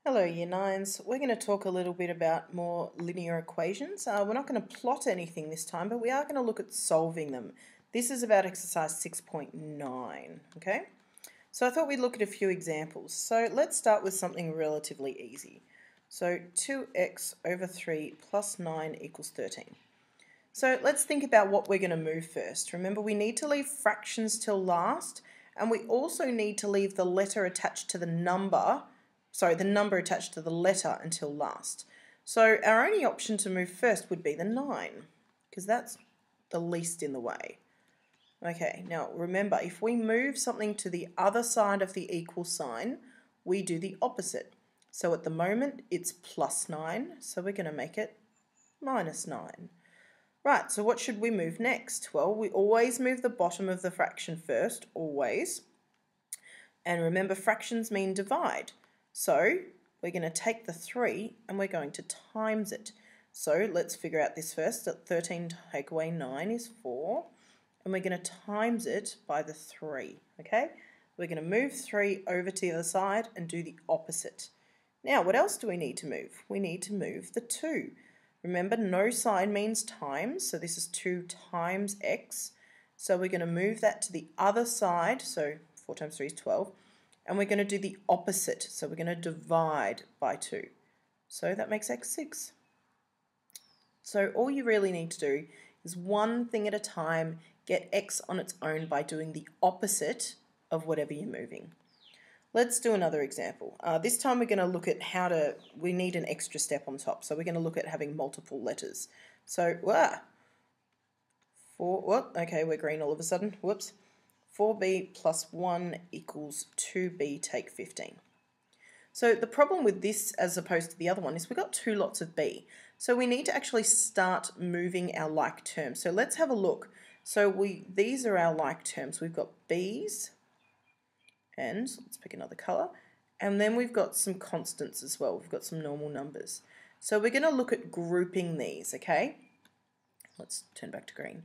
Hello Year 9s, we're going to talk a little bit about more linear equations. We're not going to plot anything this time, but we are going to look at solving them. This is about exercise 6.9, okay? So I thought we'd look at a few examples. So let's start with something relatively easy. So 2x over 3 plus 9 equals 13. So let's think about what we're going to move first. Remember, we need to leave fractions till last, and we also need to leave the letter attached to the number attached to the letter until last. So our only option to move first would be the 9, because that's the least in the way. Okay, now remember, if we move something to the other side of the equal sign, we do the opposite. So at the moment it's plus 9, so we're going to make it minus 9. Right, so what should we move next? Well, we always move the bottom of the fraction first, always. And remember, fractions mean divide. So we're going to take the 3 and we're going to times it. So let's figure out this first. That 13 take away 9 is 4. And we're going to times it by the 3. Okay? We're going to move 3 over to the other side and do the opposite. Now, what else do we need to move? We need to move the 2. Remember, no sign means times, so this is 2 times x. So we're going to move that to the other side, so 4 times 3 is 12. And we're going to do the opposite, so we're going to divide by 2. So that makes x 6. So all you really need to do is one thing at a time, get x on its own by doing the opposite of whatever you're moving. Let's do another example. This time we're going to look at we need an extra step on top, so we're going to look at having multiple letters. So, okay, we're green all of a sudden, whoops. 4b plus 1 equals 2b take 15. So the problem with this as opposed to the other one is we've got two lots of b. So we need to actually start moving our like terms. So let's have a look. So these are our like terms. We've got b's, and let's pick another colour. And then we've got some constants as well. We've got some normal numbers. So we're going to look at grouping these, okay? Let's turn back to green.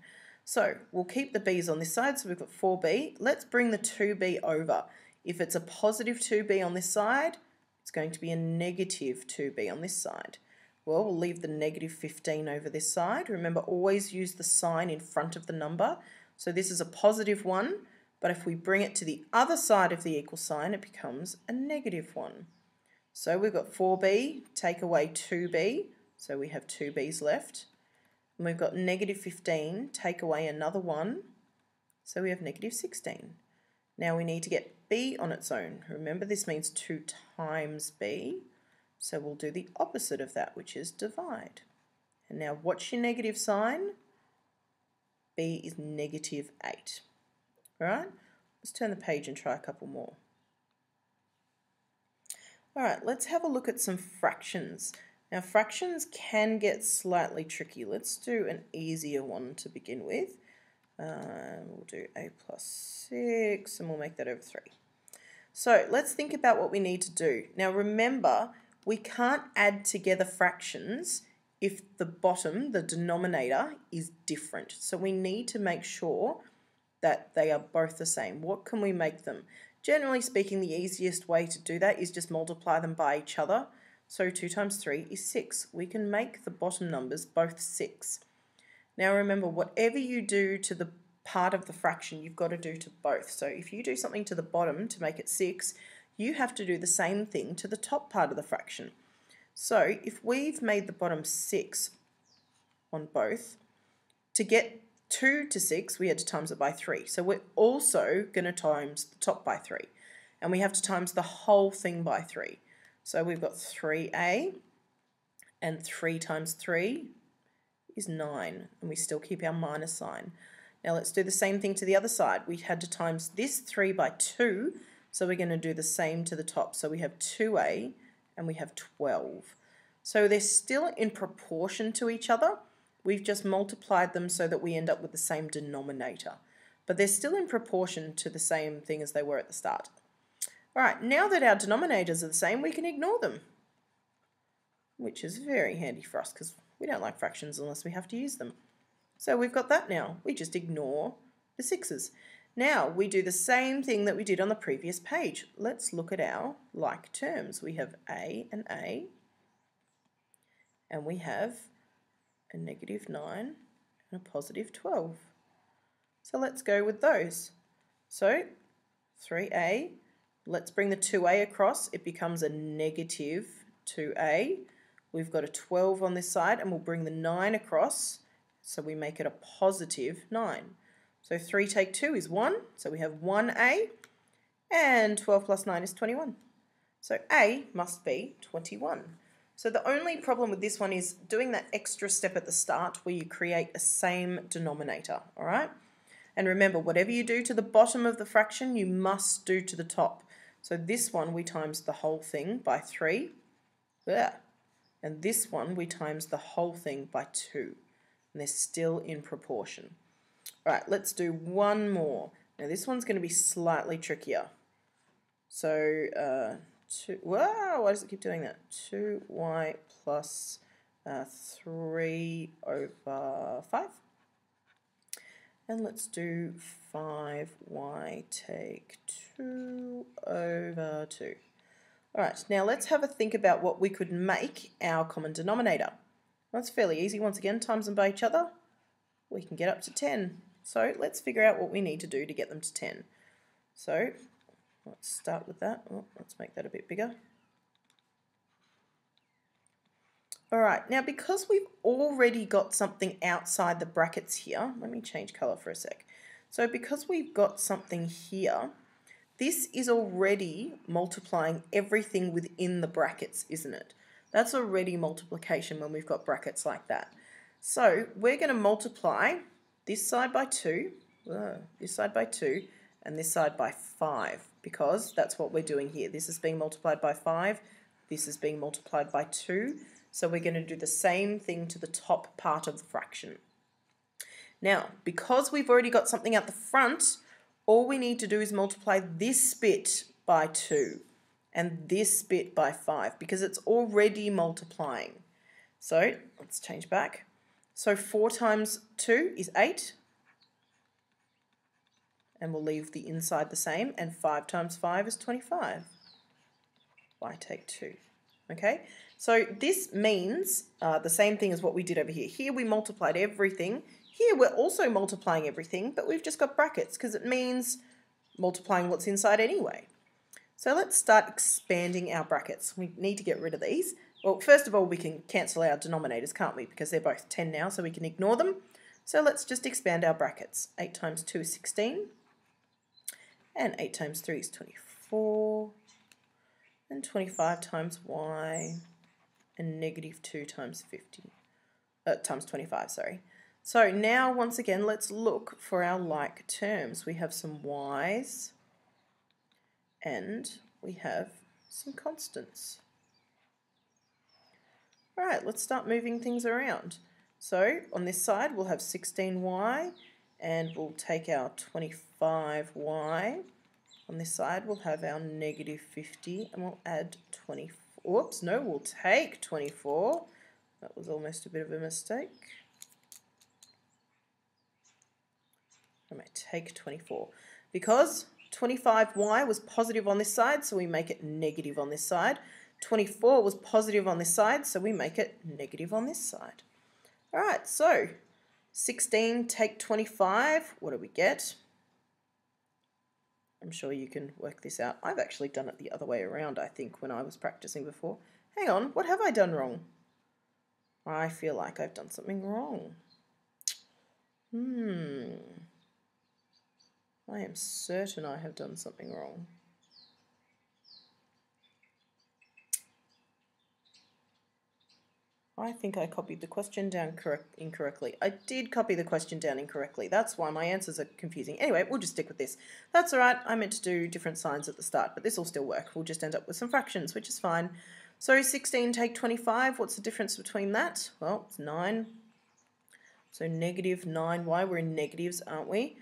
So we'll keep the b's on this side, so we've got 4b. Let's bring the 2b over. If it's a positive 2b on this side, it's going to be a negative 2b on this side. Well, we'll leave the negative 15 over this side. Remember, always use the sign in front of the number. So this is a positive 1, but if we bring it to the other side of the equal sign, it becomes a negative 1. So we've got 4b, take away 2b, so we have 2b's left. And we've got negative 15, take away another 1, so we have negative 16. Now we need to get b on its own. Remember, this means 2 times b, so we'll do the opposite of that, which is divide. And now what's your negative sign? b is negative 8. All right, let's turn the page and try a couple more. All right, let's have a look at some fractions. Now, fractions can get slightly tricky. Let's do an easier one to begin with. We'll do a plus 6, and we'll make that over 3. So let's think about what we need to do. Now, remember, we can't add together fractions if the bottom, the denominator, is different. So we need to make sure that they are both the same. What can we make them? Generally speaking, the easiest way to do that is just multiply them by each other. So 2 times 3 is 6. We can make the bottom numbers both 6. Now remember, whatever you do to the part of the fraction, you've got to do to both. So if you do something to the bottom to make it 6, you have to do the same thing to the top part of the fraction. So if we've made the bottom 6 on both, to get 2 to 6, we had to times it by 3. So we're also going to times the top by 3. And we have to times the whole thing by 3. So we've got 3a, and 3 times 3 is 9, and we still keep our minus sign. Now let's do the same thing to the other side. We had to times this 3 by 2, so we're going to do the same to the top. So we have 2a, and we have 12. So they're still in proportion to each other. We've just multiplied them so that we end up with the same denominator. But they're still in proportion to the same thing as they were at the start. All right, now that our denominators are the same, we can ignore them, which is very handy for us because we don't like fractions unless we have to use them. So we've got that now. We just ignore the 6's. Now we do the same thing that we did on the previous page. Let's look at our like terms. We have A, and we have a -9 and a +12. So let's go with those. So 3A, let's bring the 2A across. It becomes a -2A. We've got a 12 on this side, and we'll bring the 9 across, so we make it a +9. So 3 take 2 is 1, so we have 1A, and 12 plus 9 is 21. So A must be 21. So the only problem with this one is doing that extra step at the start where you create a same denominator, all right? And remember, whatever you do to the bottom of the fraction, you must do to the top. So this one, we times the whole thing by 3. And this one, we times the whole thing by 2. And they're still in proportion. All right, let's do one more. Now this one's going to be slightly trickier. So, wow, why does it keep doing that? 2y plus 3 over 5. And let's do 5y take 2 over 2. All right, now let's have a think about what we could make our common denominator. That's fairly easy. Once again, times them by each other, we can get up to 10. So let's figure out what we need to do to get them to 10. So let's start with that. Oh, let's make that a bit bigger. All right, now because we've already got something outside the brackets here, let me change colour for a sec. So because we've got something here, this is already multiplying everything within the brackets, isn't it? That's already multiplication when we've got brackets like that. So we're going to multiply this side by 2, this side by 2, and this side by 5, because that's what we're doing here. This is being multiplied by 5, this is being multiplied by 2, so we're going to do the same thing to the top part of the fraction. Now, because we've already got something at the front, all we need to do is multiply this bit by 2 and this bit by 5, because it's already multiplying. So let's change back. So 4 times 2 is 8, and we'll leave the inside the same, and 5 times 5 is 25. Y take 2. Okay, so this means the same thing as what we did over here. Here we multiplied everything. Here we're also multiplying everything, but we've just got brackets because it means multiplying what's inside anyway. So let's start expanding our brackets. We need to get rid of these. Well, first of all, we can cancel our denominators, can't we? Because they're both 10 now, so we can ignore them. So let's just expand our brackets. 8 times 2 is 16, and 8 times 3 is 24, and 25 times y, and -2 times 25, sorry. So now, once again, let's look for our like terms. We have some y's, and we have some constants. All right, let's start moving things around. So on this side, we'll have 16y, and we'll take our 25y. On this side, we'll have our -50, and we'll add 24. Oops, no, we'll take 24. That was almost a bit of a mistake. I might take 24. Because 25y was positive on this side, so we make it negative on this side. 24 was positive on this side, so we make it negative on this side. All right, so 16 take 25, what do we get? I'm sure you can work this out. I've actually done it the other way around, I think, when I was practicing before. Hang on, what have I done wrong? I feel like I've done something wrong. I am certain I have done something wrong. I think I copied the question down incorrectly. I did copy the question down incorrectly. That's why my answers are confusing. Anyway, we'll just stick with this. That's all right. I meant to do different signs at the start, but this will still work. We'll just end up with some fractions, which is fine. So 16 take 25. What's the difference between that? Well, it's 9. So -9y. We're in negatives, aren't we?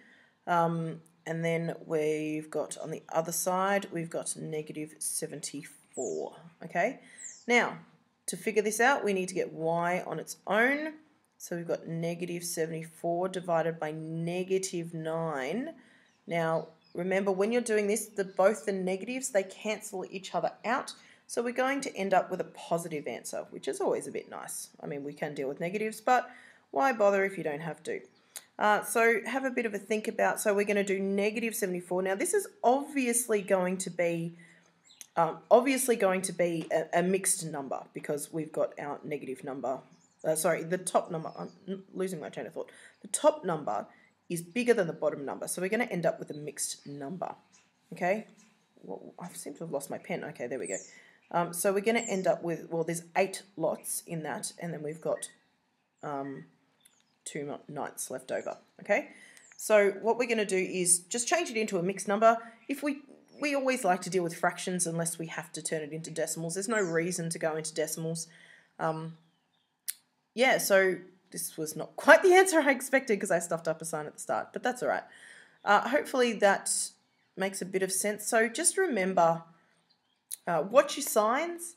And then we've got on the other side, we've got -74. Okay. Now, to figure this out, we need to get y on its own. So we've got -74 divided by -9. Now, remember when you're doing this, both the negatives, they cancel each other out. So we're going to end up with a positive answer, which is always a bit nice. I mean, we can deal with negatives, but why bother if you don't have to? So have a bit of a think about, so we're going to do negative 74. Now, this is obviously going to be a mixed number because we've got our negative number. The top number, I'm losing my train of thought. The top number is bigger than the bottom number, so we're going to end up with a mixed number, okay? Well, I seem to have lost my pen. Okay, there we go. So we're going to end up with, well, there's 8 lots in that, and then we've got 2 ninths left over, okay? So what we're going to do is just change it into a mixed number. If we always like to deal with fractions unless we have to turn it into decimals. There's no reason to go into decimals. Yeah, so this was not quite the answer I expected because I stuffed up a sign at the start, but that's all right. Hopefully that makes a bit of sense. So just remember, watch your signs.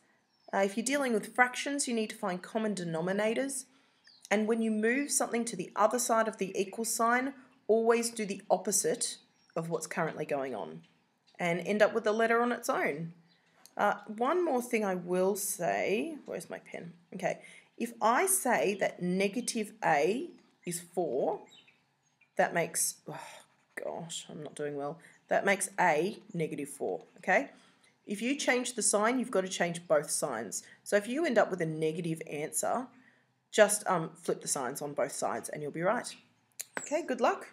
If you're dealing with fractions, you need to find common denominators. And when you move something to the other side of the equal sign, always do the opposite of what's currently going on and end up with a letter on its own. One more thing I will say, where's my pen? Okay, if I say that negative a is 4, that makes, oh gosh, I'm not doing well. That makes a negative 4, okay? If you change the sign, you've got to change both signs. So if you end up with a negative answer, just flip the signs on both sides and you'll be right. Okay, good luck.